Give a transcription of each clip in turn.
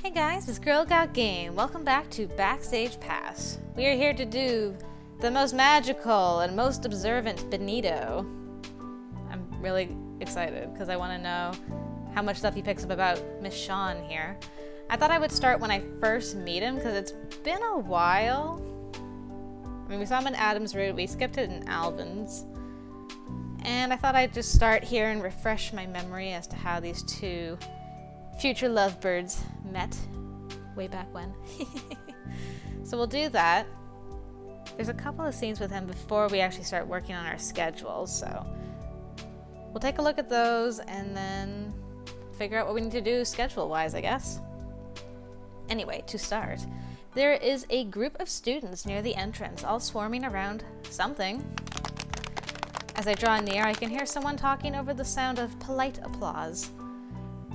Hey guys, it's Girl Got Game. Welcome back to Backstage Pass. We are here to do the most magical and most observant Benito. I'm really excited because I want to know how much stuff he picks up about Miss Sian here. I thought I would start when I first meet him because it's been a while. I mean, we saw him in Adam's Route, we skipped it in Alvin's. And I thought I'd just start here and refresh my memory as to how these two future lovebirds met way back when. So we'll do that. There's a couple of scenes with him before we actually start working on our schedules, so we'll take a look at those and then figure out what we need to do schedule-wise, I guess. Anyway, to start, there is a group of students near the entrance, all swarming around something. As I draw near, I can hear someone talking over the sound of polite applause.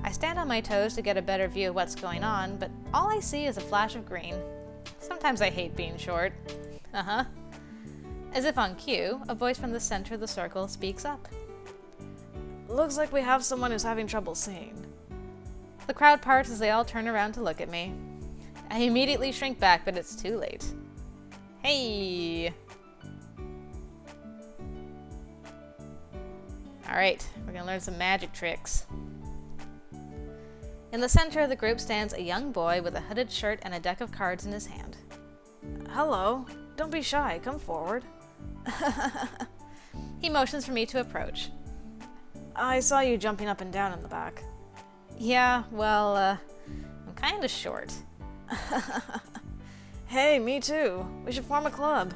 I stand on my toes to get a better view of what's going on, but all I see is a flash of green. Sometimes I hate being short. As if on cue, a voice from the center of the circle speaks up. Looks like we have someone who's having trouble seeing. The crowd parts as they all turn around to look at me. I immediately shrink back, but it's too late. Hey! Alright, we're gonna learn some magic tricks. In the center of the group stands a young boy with a hooded shirt and a deck of cards in his hand. Hello, don't be shy, come forward. He motions for me to approach. I saw you jumping up and down in the back. Yeah, well, I'm kinda short. Hey, me too. We should form a club.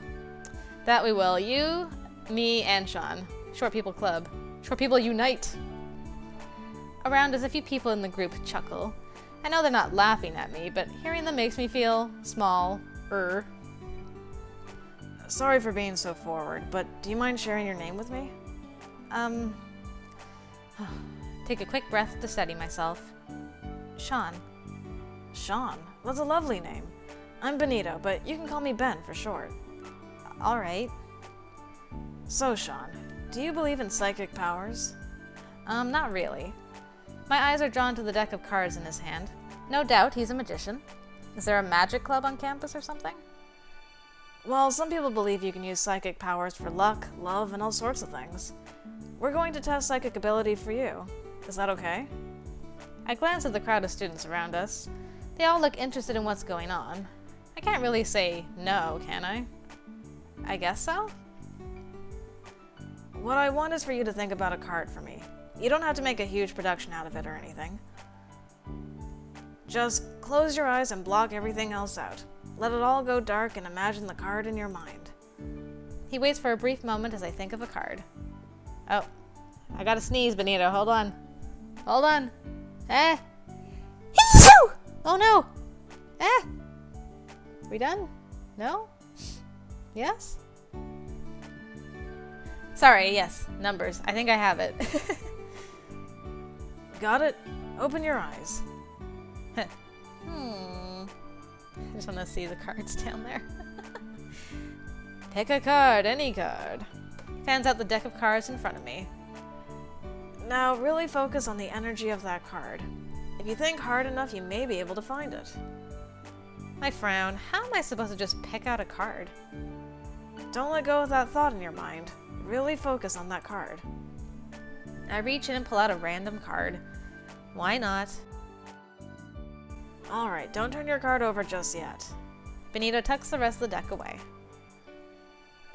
That we will. You, me, and Sean. Short People Club. Short People Unite! Around us, a few people in the group chuckle. I know they're not laughing at me, but hearing them makes me feel small-er. Sorry for being so forward, but do you mind sharing your name with me? Take a quick breath to steady myself. Sean. Sean? That's a lovely name. I'm Benito, but you can call me Ben for short. Alright. So, Sean, do you believe in psychic powers? Not really. My eyes are drawn to the deck of cards in his hand. No doubt he's a magician. Is there a magic club on campus or something? Well, some people believe you can use psychic powers for luck, love, and all sorts of things. We're going to test psychic ability for you. Is that okay? I glance at the crowd of students around us. They all look interested in what's going on. I can't really say no, can I? I guess so? What I want is for you to think about a card for me. You don't have to make a huge production out of it or anything. Just close your eyes and block everything else out. Let it all go dark and imagine the card in your mind. He waits for a brief moment as I think of a card. Oh, I gotta sneeze, Benito. Hold on. Hold on. Oh no! We done? No? Yes? Sorry, yes. Numbers. I think I have it. Got it? Open your eyes. I just want to see the cards down there. Pick a card, any card. Fans out the deck of cards in front of me. Now really focus on the energy of that card. If you think hard enough, you may be able to find it. I frown. How am I supposed to just pick out a card? Don't let go of that thought in your mind. Really focus on that card. I reach in and pull out a random card. Why not? Alright, don't turn your card over just yet. Benito tucks the rest of the deck away.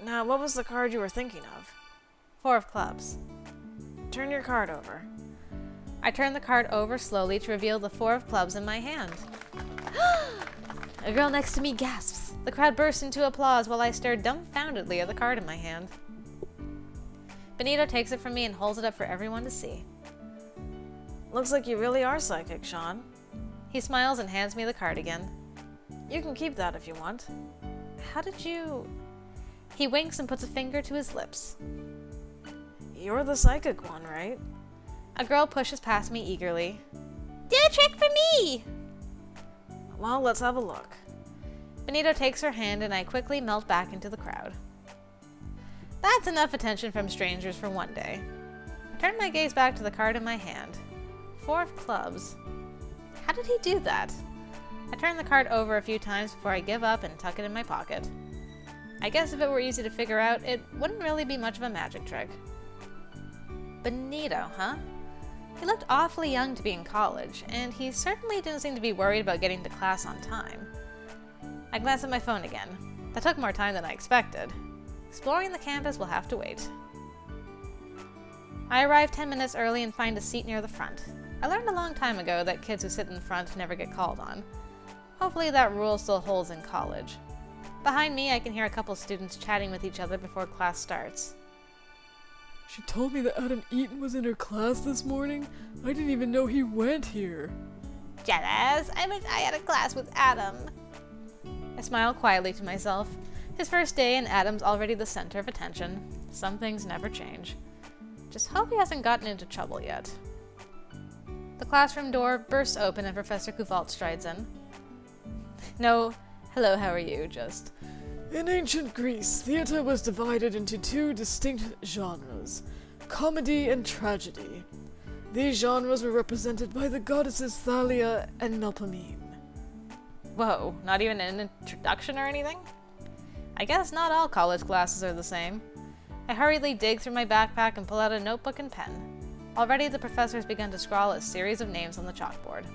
Now, what was the card you were thinking of? 4 of clubs. Turn your card over. I turn the card over slowly to reveal the 4 of clubs in my hand. A girl next to me gasps. The crowd bursts into applause while I stare dumbfoundedly at the card in my hand. Benito takes it from me and holds it up for everyone to see. Looks like you really are psychic, Sean. He smiles and hands me the card again. You can keep that if you want. How did you... He winks and puts a finger to his lips. You're the psychic one, right? A girl pushes past me eagerly. Do a trick for me! Well, let's have a look. Benito takes her hand and I quickly melt back into the crowd. That's enough attention from strangers for one day. I turn my gaze back to the card in my hand. 4 of clubs. How did he do that? I turn the card over a few times before I give up and tuck it in my pocket. I guess if it were easy to figure out, it wouldn't really be much of a magic trick. Benito, huh? He looked awfully young to be in college, and he certainly didn't seem to be worried about getting to class on time. I glance at my phone again. That took more time than I expected. Exploring the campus will have to wait. I arrive 10 minutes early and find a seat near the front. I learned a long time ago that kids who sit in the front never get called on. Hopefully that rule still holds in college. Behind me, I can hear a couple students chatting with each other before class starts. She told me that Adam Eaton was in her class this morning. I didn't even know he went here. Jealous? I wish I had a class with Adam. I smile quietly to myself. His first day and Adam's already the center of attention. Some things never change. Just hope he hasn't gotten into trouble yet. The classroom door bursts open and Professor Couvalt strides in. No, hello, how are you? Just... In ancient Greece, theater was divided into two distinct genres, comedy and tragedy. These genres were represented by the goddesses Thalia and Melpomene. Whoa, not even an introduction or anything? I guess not all college classes are the same. I hurriedly dig through my backpack and pull out a notebook and pen. Already the professor has begun to scrawl a series of names on the chalkboard.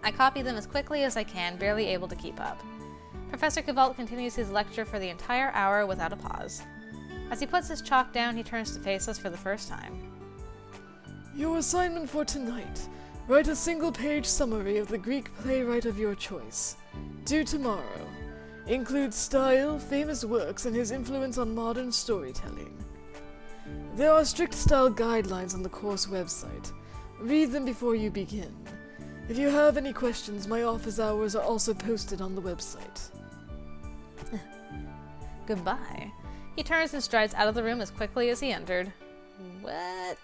I copy them as quickly as I can, barely able to keep up. Professor Couvalt continues his lecture for the entire hour without a pause. As he puts his chalk down, he turns to face us for the first time. Your assignment for tonight. Write a single-page summary of the Greek playwright of your choice. Due tomorrow. Include style, famous works, and his influence on modern storytelling. There are strict style guidelines on the course website. Read them before you begin. If you have any questions, my office hours are also posted on the website. Goodbye. He turns and strides out of the room as quickly as he entered. What?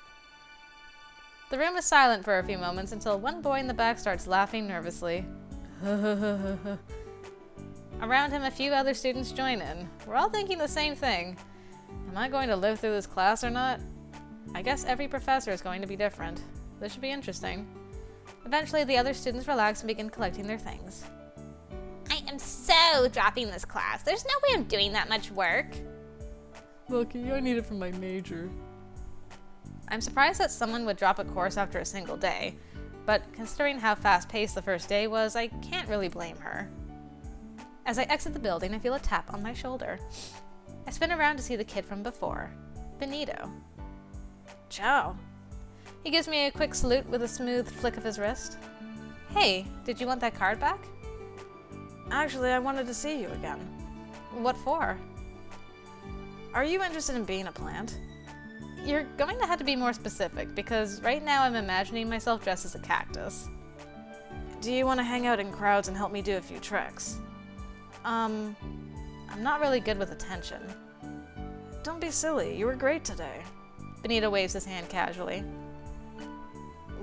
The room is silent for a few moments until one boy in the back starts laughing nervously. Around him, a few other students join in. We're all thinking the same thing. Am I going to live through this class or not? I guess every professor is going to be different. This should be interesting. Eventually, the other students relax and begin collecting their things. I am so dropping this class. There's no way I'm doing that much work. Lucky, I need it for my major. I'm surprised that someone would drop a course after a single day, but considering how fast-paced the first day was, I can't really blame her. As I exit the building, I feel a tap on my shoulder. I spin around to see the kid from before, Benito. Ciao. He gives me a quick salute with a smooth flick of his wrist. Hey, did you want that card back? Actually, I wanted to see you again. What for? Are you interested in being a plant? You're going to have to be more specific, because right now I'm imagining myself dressed as a cactus. Do you want to hang out in crowds and help me do a few tricks? I'm not really good with attention. Don't be silly, you were great today. Benito waves his hand casually.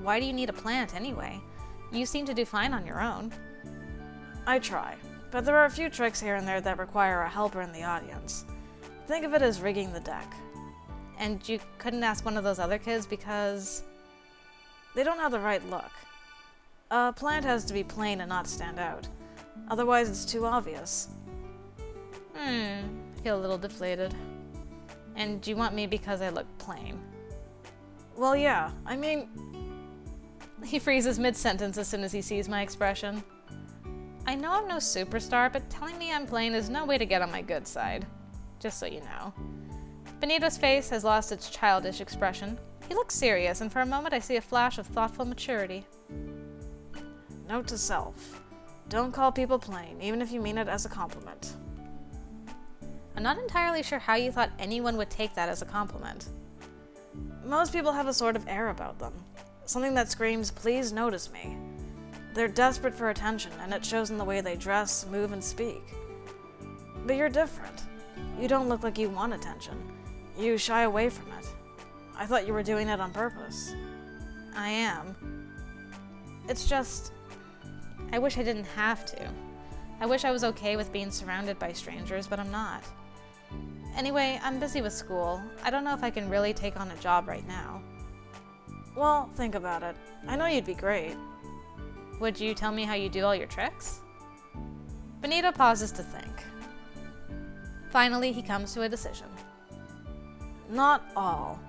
Why do you need a plant anyway? You seem to do fine on your own. I try, but there are a few tricks here and there that require a helper in the audience. Think of it as rigging the deck. And you couldn't ask one of those other kids because... They don't have the right look. A plant has to be plain and not stand out. Otherwise it's too obvious. I feel a little deflated. And do you want me because I look plain? Well, yeah, I mean... He freezes mid-sentence as soon as he sees my expression. I know I'm no superstar, but telling me I'm plain is no way to get on my good side. Just so you know. Benito's face has lost its childish expression. He looks serious, and for a moment I see a flash of thoughtful maturity. Note to self. Don't call people plain, even if you mean it as a compliment. I'm not entirely sure how you thought anyone would take that as a compliment. Most people have a sort of air about them. Something that screams, please notice me. They're desperate for attention, and it shows in the way they dress, move, and speak. But you're different. You don't look like you want attention. You shy away from it. I thought you were doing it on purpose. I am. It's just... I wish I didn't have to. I wish I was okay with being surrounded by strangers, but I'm not. Anyway, I'm busy with school. I don't know if I can really take on a job right now. Well, think about it. I know you'd be great. Would you tell me how you do all your tricks? Benito pauses to think. Finally, he comes to a decision. Not all,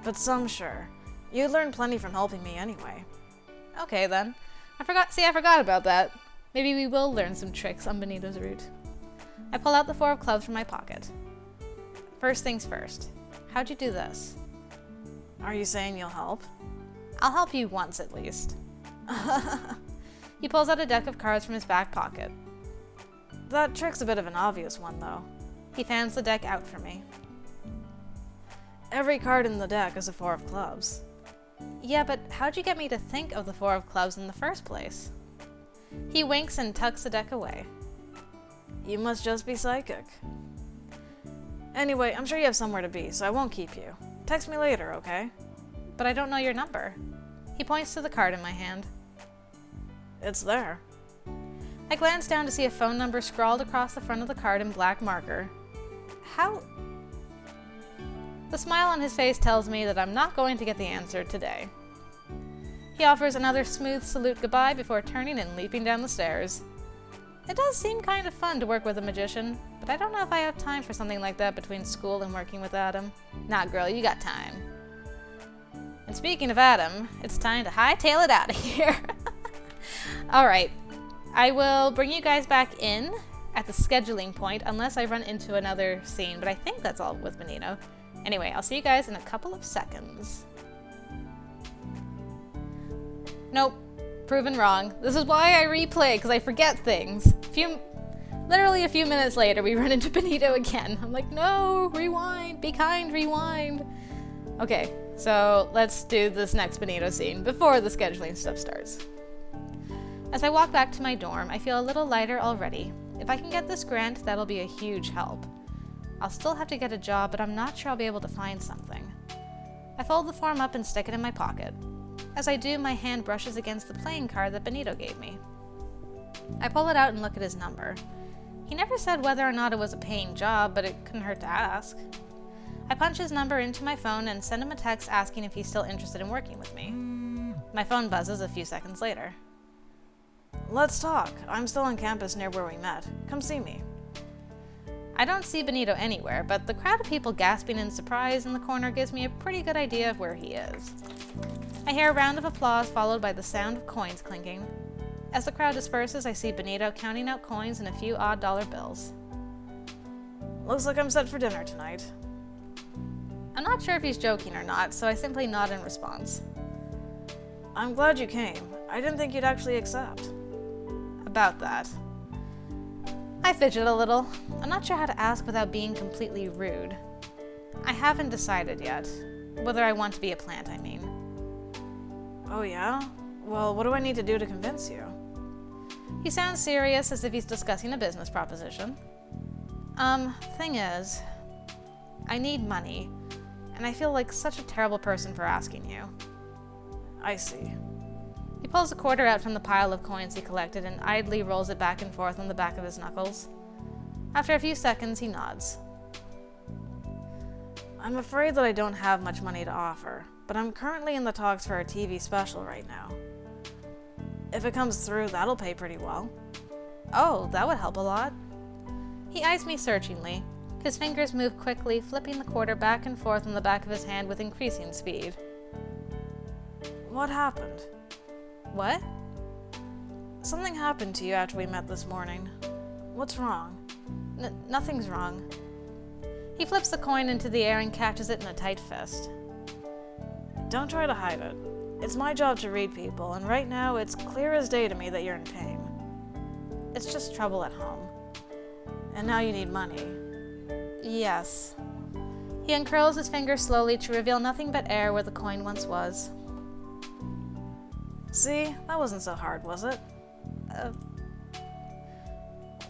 but some sure. You learned plenty from helping me anyway. Okay then. I forgot about that. Maybe we will learn some tricks on Benito's route. I pull out the 4 of clubs from my pocket. First things first. How'd you do this? Are you saying you'll help? I'll help you once at least. He pulls out a deck of cards from his back pocket. That trick's a bit of an obvious one, though. He fans the deck out for me. Every card in the deck is a 4 of clubs. Yeah, but how'd you get me to think of the 4 of clubs in the first place? He winks and tucks the deck away. You must just be psychic. Anyway, I'm sure you have somewhere to be, so I won't keep you. Text me later, okay? But I don't know your number. He points to the card in my hand. It's there. I glance down to see a phone number scrawled across the front of the card in black marker. How? The smile on his face tells me that I'm not going to get the answer today. He offers another smooth salute goodbye before turning and leaping down the stairs. It does seem kind of fun to work with a magician, but I don't know if I have time for something like that between school and working with Adam. Nah, girl, you got time. And speaking of Adam, it's time to hightail it out of here. Alright, I will bring you guys back in at the scheduling point unless I run into another scene, but I think that's all with Benito. Anyway, I'll see you guys in a couple of seconds. Nope, proven wrong. This is why I replay, because I forget things. Literally a few minutes later, we run into Benito again. I'm like, no, rewind, be kind, rewind. Okay, so let's do this next Benito scene before the scheduling stuff starts. As I walk back to my dorm, I feel a little lighter already. If I can get this grant, that'll be a huge help. I'll still have to get a job, but I'm not sure I'll be able to find something. I fold the form up and stick it in my pocket. As I do, my hand brushes against the playing card that Benito gave me. I pull it out and look at his number. He never said whether or not it was a paying job, but it couldn't hurt to ask. I punch his number into my phone and send him a text asking if he's still interested in working with me. My phone buzzes a few seconds later. Let's talk. I'm still on campus near where we met. Come see me. I don't see Benito anywhere, but the crowd of people gasping in surprise in the corner gives me a pretty good idea of where he is. I hear a round of applause followed by the sound of coins clinking. As the crowd disperses, I see Benito counting out coins and a few odd dollar bills. Looks like I'm set for dinner tonight. I'm not sure if he's joking or not, so I simply nod in response. I'm glad you came. I didn't think you'd actually accept. About that. I fidget a little. I'm not sure how to ask without being completely rude. I haven't decided yet. Whether I want to be a plant, I mean. Oh yeah? Well, what do I need to do to convince you? He sounds serious, as if he's discussing a business proposition. Thing is, I need money, and I feel like such a terrible person for asking you. I see. He pulls a quarter out from the pile of coins he collected and idly rolls it back and forth on the back of his knuckles. After a few seconds, he nods. I'm afraid that I don't have much money to offer, but I'm currently in the talks for a TV special right now. If it comes through, that'll pay pretty well. Oh, that would help a lot. He eyes me searchingly. His fingers move quickly, flipping the quarter back and forth on the back of his hand with increasing speed. What happened? What? Something happened to you after we met this morning. What's wrong? Nothing's wrong. He flips the coin into the air and catches it in a tight fist. Don't try to hide it. It's my job to read people, and right now it's clear as day to me that you're in pain. It's just trouble at home. And now you need money. Yes. He uncurls his fingers slowly to reveal nothing but air where the coin once was. See? That wasn't so hard, was it?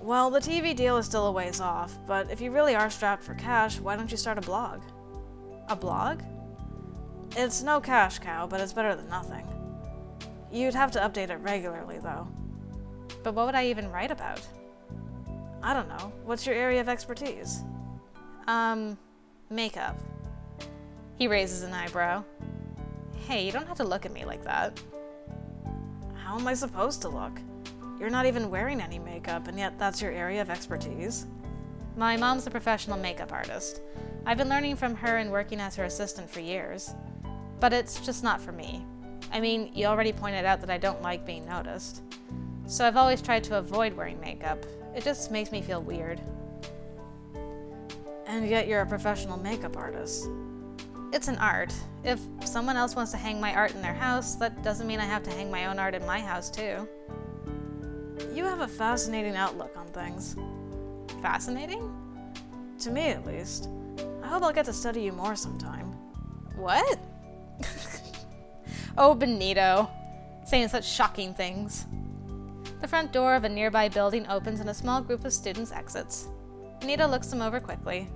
Well, the TV deal is still a ways off, but if you really are strapped for cash, why don't you start a blog? A blog? It's no cash cow, but it's better than nothing. You'd have to update it regularly, though. But what would I even write about? I don't know. What's your area of expertise? Makeup. He raises an eyebrow. Hey, you don't have to look at me like that. How am I supposed to look? You're not even wearing any makeup, and yet that's your area of expertise. My mom's a professional makeup artist. I've been learning from her and working as her assistant for years. But it's just not for me. I mean, you already pointed out that I don't like being noticed. So I've always tried to avoid wearing makeup. It just makes me feel weird. And yet you're a professional makeup artist. It's an art. If someone else wants to hang my art in their house, that doesn't mean I have to hang my own art in my house too. You have a fascinating outlook on things. Fascinating? To me, at least. I hope I'll get to study you more sometime. What? Oh, Benito. Saying such shocking things. The front door of a nearby building opens and a small group of students exits. Benito looks them over quickly.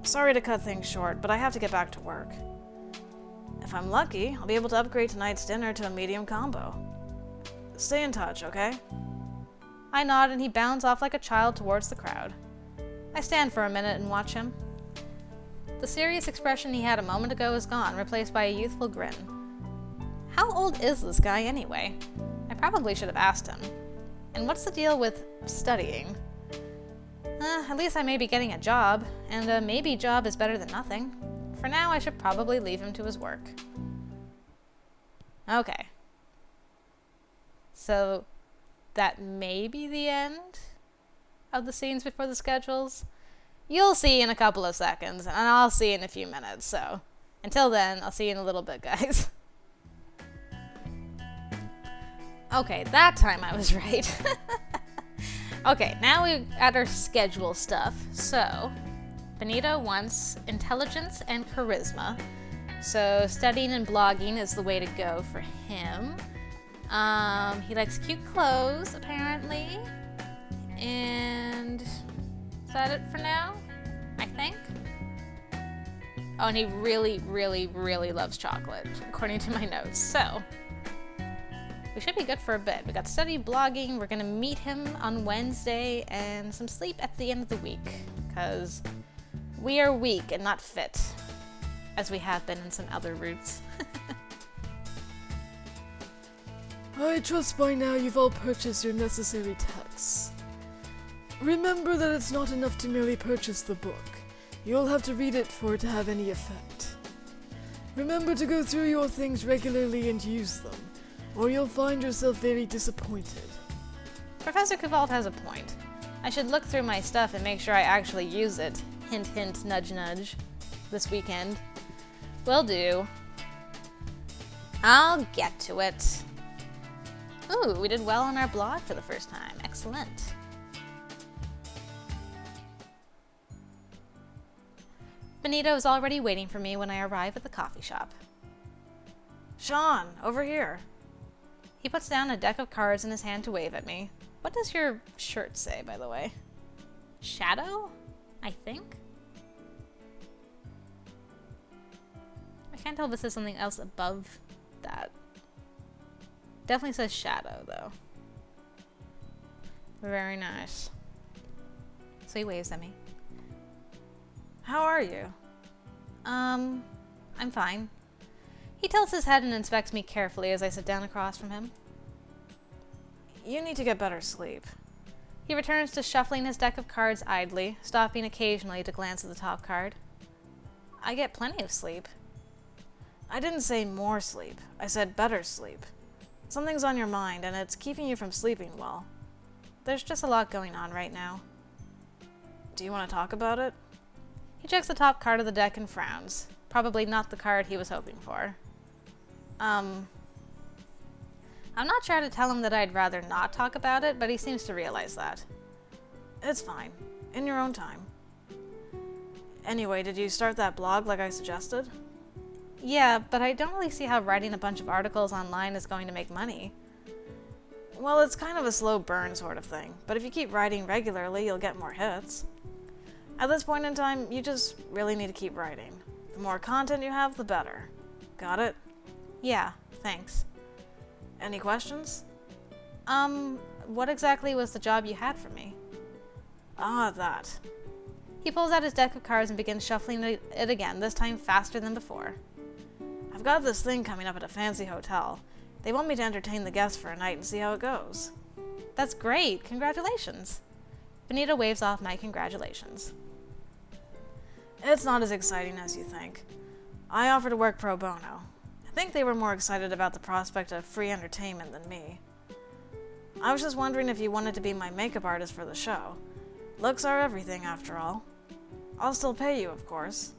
Sorry to cut things short, but I have to get back to work. If I'm lucky, I'll be able to upgrade tonight's dinner to a medium combo. Stay in touch, okay? I nod and he bounds off like a child towards the crowd. I stand for a minute and watch him. The serious expression he had a moment ago is gone, replaced by a youthful grin. How old is this guy anyway? I probably should have asked him. And what's the deal with studying? At least I may be getting a job, and a maybe job is better than nothing. For now, I should probably leave him to his work. Okay. So, that may be the end of the scenes before the schedules. You'll see in a couple of seconds, and I'll see in a few minutes, so until then, I'll see you in a little bit, guys. Okay, that time I was right. Okay, now we're at our schedule stuff. So, Benito wants intelligence and charisma. So, studying and blogging is the way to go for him. He likes cute clothes, apparently. And is that it for now? I think. Oh, and he really, really, really loves chocolate, according to my notes. So, we should be good for a bit. We got study, blogging, we're gonna meet him on Wednesday, and some sleep at the end of the week. Because we are weak and not fit, as we have been in some other routes. I trust by now you've all purchased your necessary texts. Remember that it's not enough to merely purchase the book. You'll have to read it for it to have any effect. Remember to go through your things regularly and use them, or you'll find yourself very disappointed. Professor Kuvalt has a point. I should look through my stuff and make sure I actually use it. Hint, hint, nudge, nudge. This weekend. Will do. I'll get to it. Ooh, we did well on our blog for the first time. Excellent. Benito is already waiting for me when I arrive at the coffee shop. Sean, over here. He puts down a deck of cards in his hand to wave at me. What does your shirt say, by the way? Shadow? I think? I can't tell if this is something else above that. Definitely says shadow, though. Very nice. So he waves at me. How are you? I'm fine. He tilts his head and inspects me carefully as I sit down across from him. You need to get better sleep. He returns to shuffling his deck of cards idly, stopping occasionally to glance at the top card. I get plenty of sleep. I didn't say more sleep. I said better sleep. Something's on your mind, and it's keeping you from sleeping well. There's just a lot going on right now. Do you want to talk about it? He checks the top card of the deck and frowns. Probably not the card he was hoping for. I'm not sure how to tell him that I'd rather not talk about it, but he seems to realize that. It's fine. In your own time. Anyway, did you start that blog like I suggested? Yeah, but I don't really see how writing a bunch of articles online is going to make money. Well, it's kind of a slow burn sort of thing, but if you keep writing regularly, you'll get more hits. At this point in time, you just really need to keep writing. The more content you have, the better. Got it? Yeah, thanks. Any questions? What exactly was the job you had for me? Ah, that. He pulls out his deck of cards and begins shuffling it again, this time faster than before. I've got this thing coming up at a fancy hotel. They want me to entertain the guests for a night and see how it goes. That's great. Congratulations. Benito waves off my congratulations. It's not as exciting as you think. I offer to work pro bono. I think they were more excited about the prospect of free entertainment than me. I was just wondering if you wanted to be my makeup artist for the show. Looks are everything, after all. I'll still pay you, of course.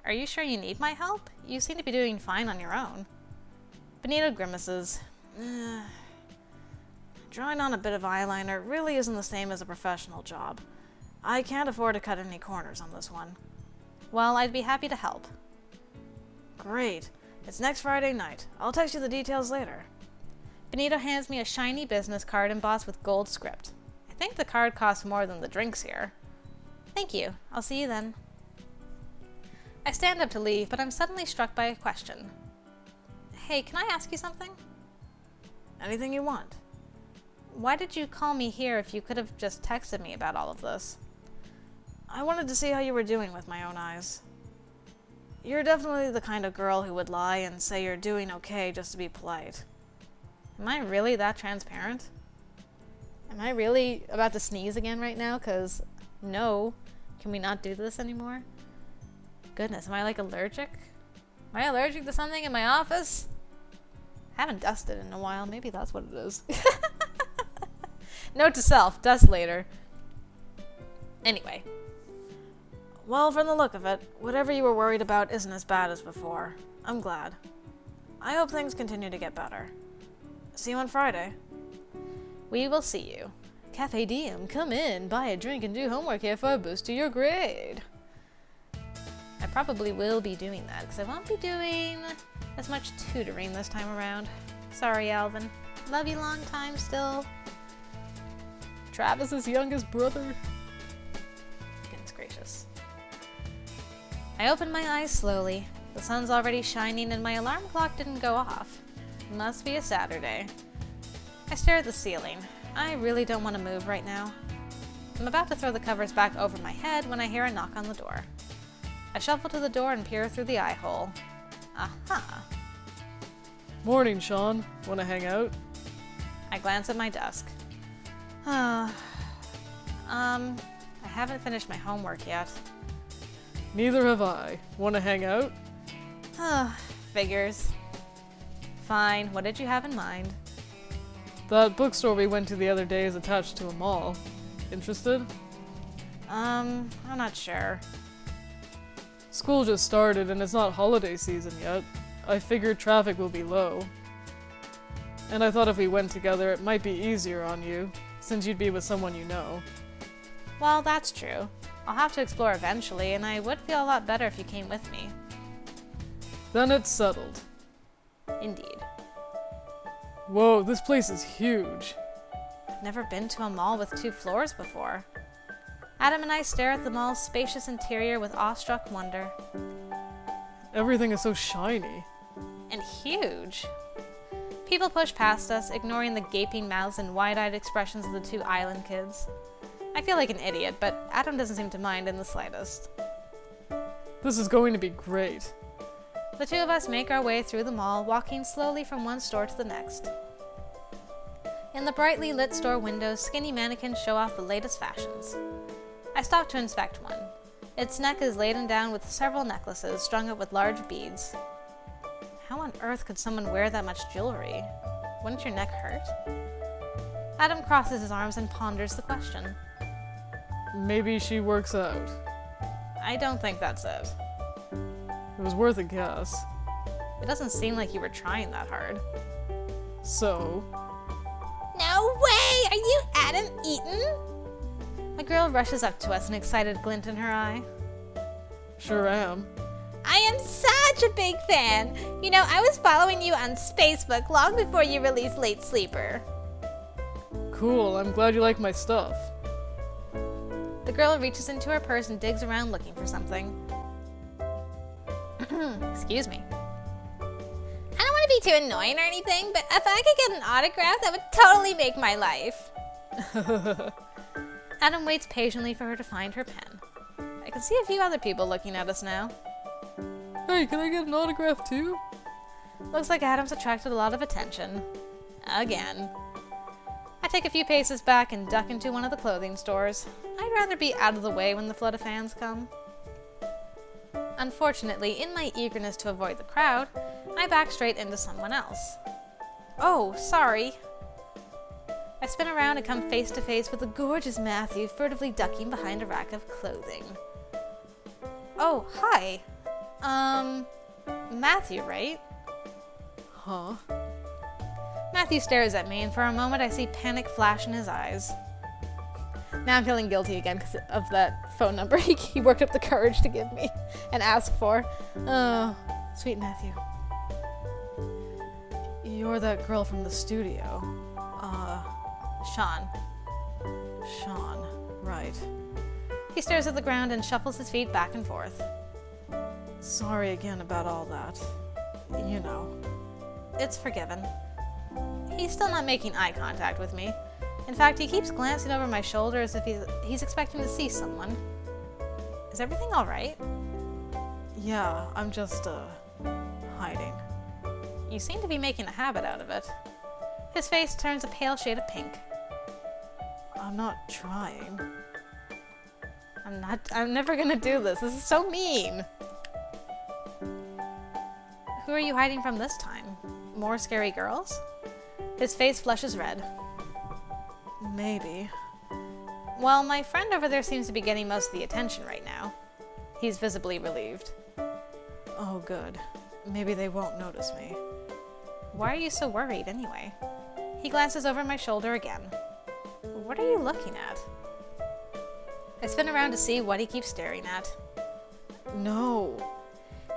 Are you sure you need my help? You seem to be doing fine on your own. Benito grimaces. Drawing on a bit of eyeliner really isn't the same as a professional job. I can't afford to cut any corners on this one. Well, I'd be happy to help. Great. It's next Friday night. I'll text you the details later. Benito hands me a shiny business card embossed with gold script. I think the card costs more than the drinks here. Thank you. I'll see you then. I stand up to leave, but I'm suddenly struck by a question. Hey, can I ask you something? Anything you want. Why did you call me here if you could have just texted me about all of this? I wanted to see how you were doing with my own eyes. You're definitely the kind of girl who would lie and say you're doing okay just to be polite. Am I really that transparent? Am I really about to sneeze again right now? 'Cause no, can we not do this anymore? Goodness, am I like allergic? Am I allergic to something in my office? I haven't dusted in a while. Maybe that's what it is. Note to self, dust later. Anyway. Well, from the look of it, whatever you were worried about isn't as bad as before. I'm glad. I hope things continue to get better. See you on Friday. We will see you. Cafe Diem, come in, buy a drink, and do homework here for a boost to your grade. I probably will be doing that, because I won't be doing as much tutoring this time around. Sorry, Alvin. Love you long time still. Travis's youngest brother. Goodness gracious. I open my eyes slowly. The sun's already shining and my alarm clock didn't go off. Must be a Saturday. I stare at the ceiling. I really don't want to move right now. I'm about to throw the covers back over my head when I hear a knock on the door. I shuffle to the door and peer through the eye hole. Aha. Morning, Sean. Wanna hang out? I glance at my desk. I haven't finished my homework yet. Neither have I. Wanna hang out? Figures. Fine, what did you have in mind? That bookstore we went to the other day is attached to a mall. Interested? I'm not sure. School just started and it's not holiday season yet. I figured traffic will be low. And I thought if we went together it might be easier on you, since you'd be with someone you know. Well, that's true. I'll have to explore eventually, and I would feel a lot better if you came with me. Then it's settled. Indeed. Whoa, this place is huge. I've never been to a mall with 2 floors before. Adam and I stare at the mall's spacious interior with awestruck wonder. Everything is so shiny. And huge. People push past us, ignoring the gaping mouths and wide-eyed expressions of the 2 island kids. I feel like an idiot, but Adam doesn't seem to mind in the slightest. This is going to be great. The 2 of us make our way through the mall, walking slowly from one store to the next. In the brightly lit store windows, skinny mannequins show off the latest fashions. I stop to inspect one. Its neck is laden down with several necklaces strung up with large beads. How on earth could someone wear that much jewelry? Wouldn't your neck hurt? Adam crosses his arms and ponders the question. Maybe she works out. I don't think that's it. It was worth a guess. It doesn't seem like you were trying that hard. So? No way! Are you Adam Eaton? A girl rushes up to us, an excited glint in her eye. Sure am. I am such a big fan! You know, I was following you on Facebook long before you released Late Sleeper. Cool, I'm glad you like my stuff. The girl reaches into her purse and digs around looking for something. Excuse me. I don't want to be too annoying or anything, but if I could get an autograph, that would totally make my life. Adam waits patiently for her to find her pen. I can see a few other people looking at us now. Hey, can I get an autograph too? Looks like Adam's attracted a lot of attention. Again. I take a few paces back and duck into one of the clothing stores. I'd rather be out of the way when the flood of fans come. Unfortunately, in my eagerness to avoid the crowd, I back straight into someone else. Oh, sorry. I spin around and come face to face with the gorgeous Matthew furtively ducking behind a rack of clothing. Oh, hi. Matthew, right? Huh? Matthew stares at me, and for a moment I see panic flash in his eyes. Now I'm feeling guilty again because of that phone number he worked up the courage to give me and ask for. Oh, sweet Matthew. You're that girl from the studio. Sean. Sean, right. He stares at the ground and shuffles his feet back and forth. Sorry again about all that. You know. It's forgiven. He's still not making eye contact with me. In fact, he keeps glancing over my shoulder as if he's expecting to see someone. Is everything all right? Yeah, I'm just, hiding. You seem to be making a habit out of it. His face turns a pale shade of pink. I'm not trying. I'm never gonna do this. This is so mean. Who are you hiding from this time? More scary girls? His face flushes red. Maybe. Well, my friend over there seems to be getting most of the attention right now. He's visibly relieved. Oh, good. Maybe they won't notice me. Why are you so worried anyway? He glances over my shoulder again. What are you looking at? I spin around to see what he keeps staring at. No.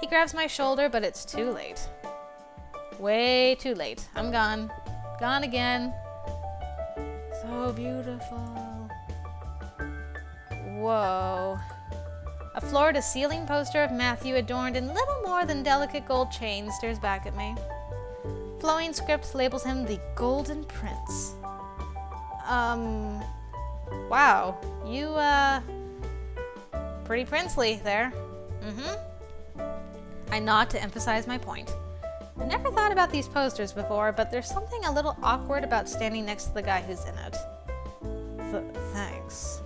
He grabs my shoulder, but it's too late. Way too late. I'm gone. Gone again. So beautiful. Whoa. A floor-to-ceiling poster of Matthew adorned in little more than delicate gold chains stares back at me. Flowing script labels him the Golden Prince. Wow. You, pretty princely there. I nod to emphasize my point. I never thought about these posters before, but there's something a little awkward about standing next to the guy who's in it. Thanks.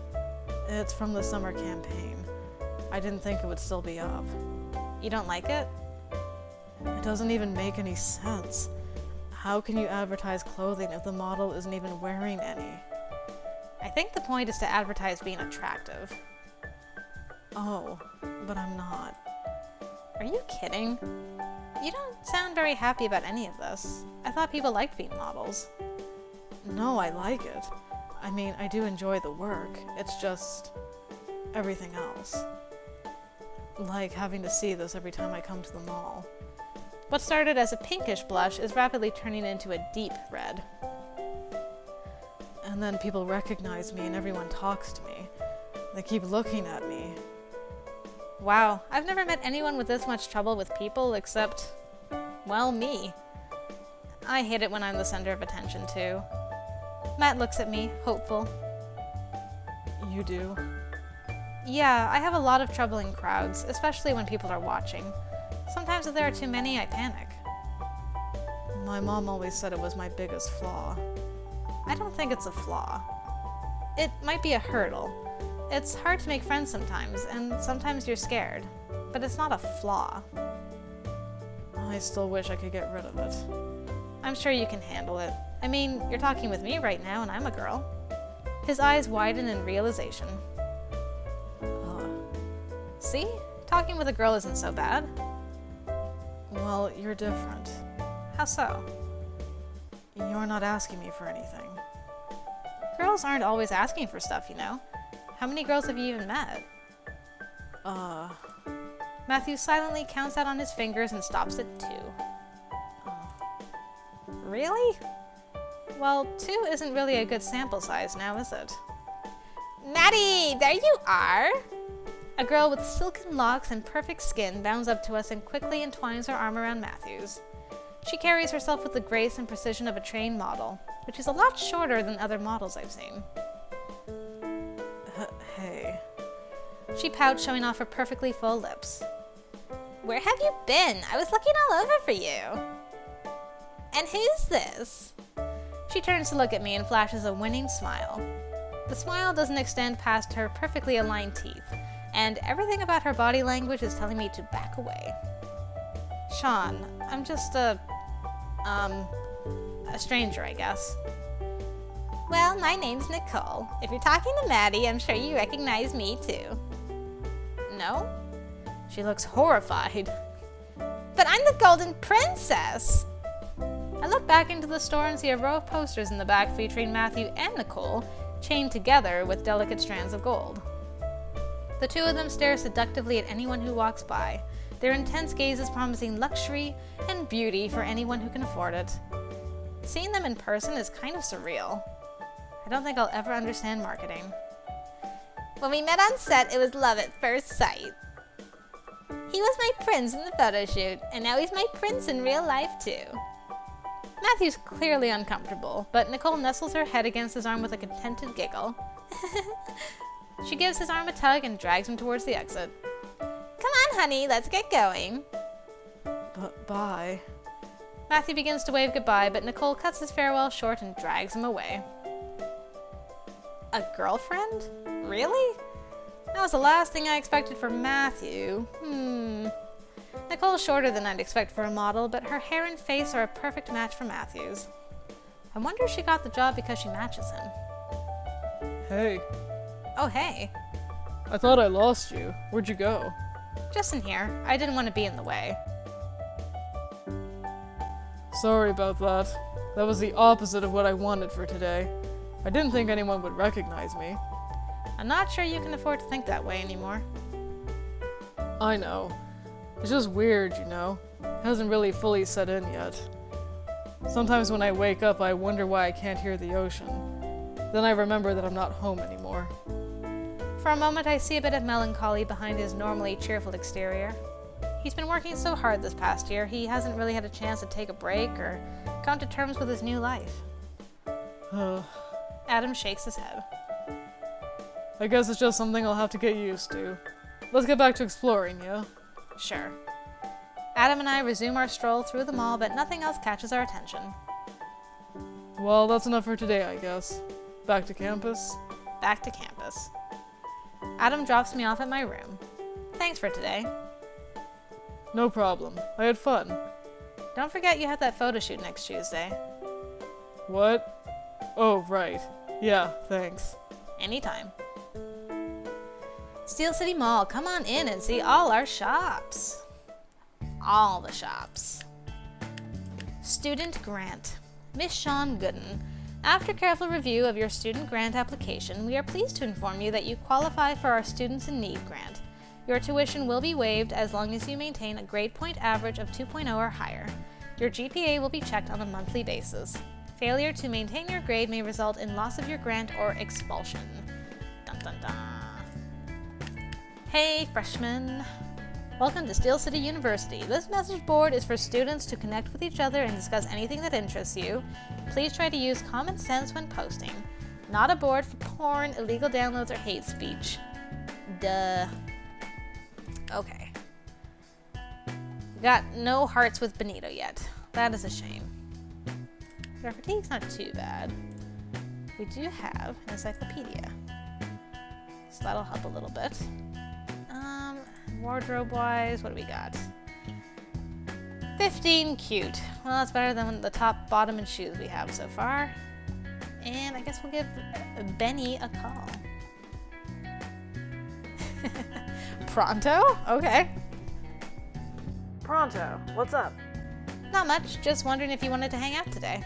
It's from the summer campaign. I didn't think it would still be up. You don't like it? It doesn't even make any sense. How can you advertise clothing if the model isn't even wearing any? I think the point is to advertise being attractive. Oh, but I'm not. Are you kidding? You don't sound very happy about any of this. I thought people liked being models. No, I like it. I mean, I do enjoy the work. It's just everything else. Like having to see this every time I come to the mall. What started as a pinkish blush is rapidly turning into a deep red. And then people recognize me and everyone talks to me. They keep looking at me. Wow, I've never met anyone with this much trouble with people except, well, me. I hate it when I'm the center of attention, too. Matt looks at me, hopeful. You do? Yeah, I have a lot of trouble in crowds, especially when people are watching. Sometimes if there are too many, I panic. My mom always said it was my biggest flaw. I don't think it's a flaw. It might be a hurdle. It's hard to make friends sometimes, and sometimes you're scared. But it's not a flaw. I still wish I could get rid of it. I'm sure you can handle it. I mean, you're talking with me right now, and I'm a girl. His eyes widen in realization. See? Talking with a girl isn't so bad. Well, you're different. How so? You're not asking me for anything. Girls aren't always asking for stuff, you know. How many girls have you even met? Matthew silently counts out on his fingers and stops at 2. Really? Well, 2 isn't really a good sample size now, is it? Maddie, there you are! A girl with silken locks and perfect skin bounds up to us and quickly entwines her arm around Matthew's. She carries herself with the grace and precision of a trained model, which is a lot shorter than other models I've seen. Hey. She pouts, showing off her perfectly full lips. Where have you been? I was looking all over for you. And who's this? She turns to look at me and flashes a winning smile. The smile doesn't extend past her perfectly aligned teeth, and everything about her body language is telling me to back away. Sean, I'm just a stranger, I guess. Well, my name's Nicole. If you're talking to Maddie, I'm sure you recognize me too. No? She looks horrified. But I'm the Golden Princess! I look back into the store and see a row of posters in the back featuring Matthew and Nicole, chained together with delicate strands of gold. The two of them stare seductively at anyone who walks by, their intense gazes promising luxury and beauty for anyone who can afford it. Seeing them in person is kind of surreal. I don't think I'll ever understand marketing. When we met on set, it was love at first sight. He was my prince in the photo shoot, and now he's my prince in real life too. Matthew's clearly uncomfortable, but Nicole nestles her head against his arm with a contented giggle. She gives his arm a tug and drags him towards the exit. Come on, honey, let's get going. Bye. Matthew begins to wave goodbye, but Nicole cuts his farewell short and drags him away. A girlfriend? Really? That was the last thing I expected from Matthew. Nicole's shorter than I'd expect for a model, but her hair and face are a perfect match for Matthew's. I wonder if she got the job because she matches him. Hey, Oh, hey. I thought I lost you. Where'd you go? Just in here. I didn't want to be in the way. Sorry about that. That was the opposite of what I wanted for today. I didn't think anyone would recognize me. I'm not sure you can afford to think that way anymore. I know. It's just weird, you know? It hasn't really fully set in yet. Sometimes when I wake up, I wonder why I can't hear the ocean. Then I remember that I'm not home anymore. For a moment, I see a bit of melancholy behind his normally cheerful exterior. He's been working so hard this past year, he hasn't really had a chance to take a break or come to terms with his new life. Adam shakes his head. I guess it's just something I'll have to get used to. Let's get back to exploring, yeah? Sure. Adam and I resume our stroll through the mall, but nothing else catches our attention. Well, that's enough for today, I guess. Back to campus? Back to campus. Adam drops me off at my room. Thanks for today. No problem. I had fun. Don't forget you have that photo shoot next Tuesday. What? Oh, right. Yeah, thanks. Anytime. Steel City Mall, come on in and see all our shops. All the shops. Student Grant. Miss Sean Gooden. After careful review of your student grant application, we are pleased to inform you that you qualify for our Students in Need grant. Your tuition will be waived as long as you maintain a grade point average of 2.0 or higher. Your GPA will be checked on a monthly basis. Failure to maintain your grade may result in loss of your grant or expulsion. Dun dun dun. Hey, freshmen. Welcome to Steel City University. This message board is for students to connect with each other and discuss anything that interests you. Please try to use common sense when posting. Not a board for porn, illegal downloads, or hate speech. Duh. Okay. Got no hearts with Benito yet. That is a shame. But our fatigue's not too bad. We do have an encyclopedia. So that'll help a little bit. Wardrobe-wise, what do we got? 15 cute. Well, that's better than the top, bottom, and shoes we have so far. And I guess we'll give Benny a call. Pronto? Okay. Pronto, what's up? Not much, just wondering if you wanted to hang out today.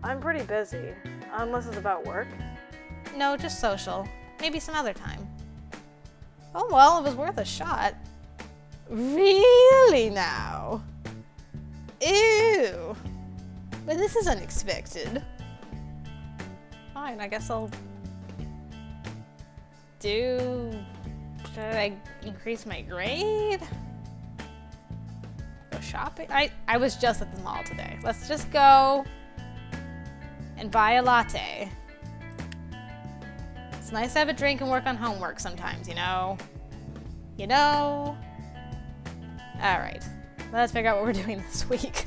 I'm pretty busy, unless it's about work. No, just social. Maybe some other time. Oh, well, it was worth a shot. Really now? Ew. But this is unexpected. Fine, I guess I'll do... Should I increase my grade? Go shopping? I was just at the mall today. Let's just go and buy a latte. It's nice to have a drink and work on homework sometimes, you know? You know? Alright. Let's figure out what we're doing this week.